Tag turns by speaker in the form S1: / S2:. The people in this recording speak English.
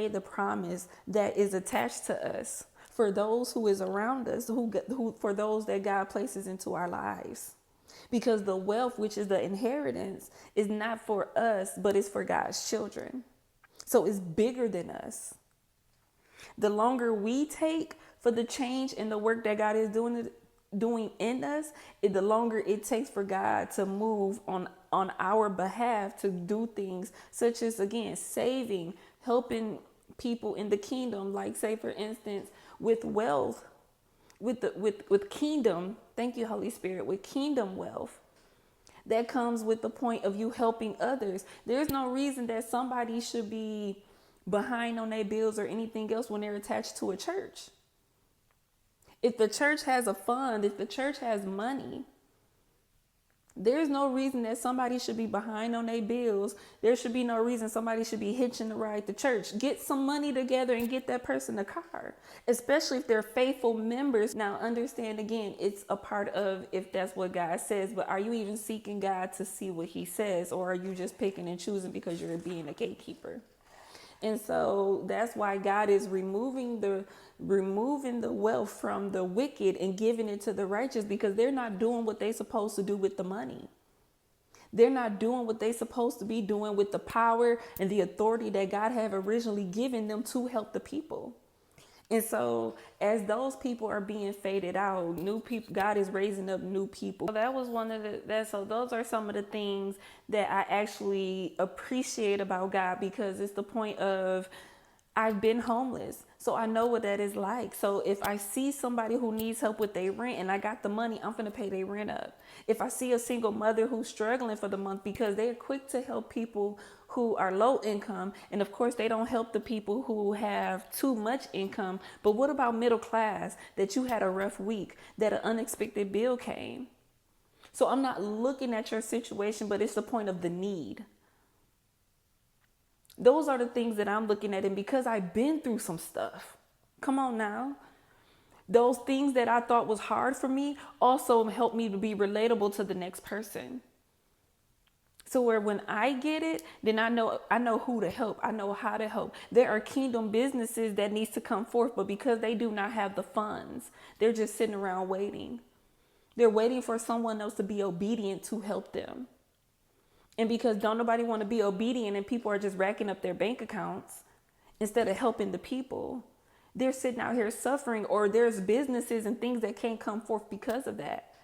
S1: away the promise that is attached to us for those who is around us, who for those that God places into our lives. Because the wealth, which is the inheritance, is not for us, but it's for God's children. So it's bigger than us. The longer we take for the change and the work that God is doing in us, the longer it takes for God to move on our behalf to do things such as, again, saving, helping people in the kingdom, like say for instance with wealth, with kingdom. Thank you, Holy Spirit. With kingdom wealth, that comes with the point of you helping others. There's no reason that somebody should be behind on their bills or anything else when they're attached to a church. If the church has a fund, if the church has money, there's no reason that somebody should be behind on their bills. There should be no reason somebody should be hitching a ride to church. Get some money together and get that person a car, especially if they're faithful members. Now, understand again, it's a part of if that's what God says, but are you even seeking God to see what he says, or are you just picking and choosing because you're being a gatekeeper? And so that's why God is removing the wealth from the wicked and giving it to the righteous, because they're not doing what they're supposed to do with the money. They're not doing what they're supposed to be doing with the power and the authority that God had originally given them to help the people. And so as those people are being faded out, new people, God is raising up new people. So that was one of so those are some of the things that I actually appreciate about God, because it's the point of, I've been homeless, so I know what that is like. So if I see somebody who needs help with their rent and I got the money, I'm gonna pay their rent up. If I see a single mother who's struggling for the month, because they're quick to help people who are low income, and of course they don't help the people who have too much income. But what about middle class, that you had a rough week, that an unexpected bill came? So I'm not looking at your situation, but it's the point of the need. Those are the things that I'm looking at. And because I've been through some stuff, come on now, those things that I thought was hard for me also helped me to be relatable to the next person. So where when I get it, then I know who to help. I know how to help. There are kingdom businesses that needs to come forth, but because they do not have the funds, they're just sitting around waiting. They're waiting for someone else to be obedient to help them. And because don't nobody want to be obedient, and people are just racking up their bank accounts instead of helping the people, they're sitting out here suffering, or there's businesses and things that can't come forth because of that.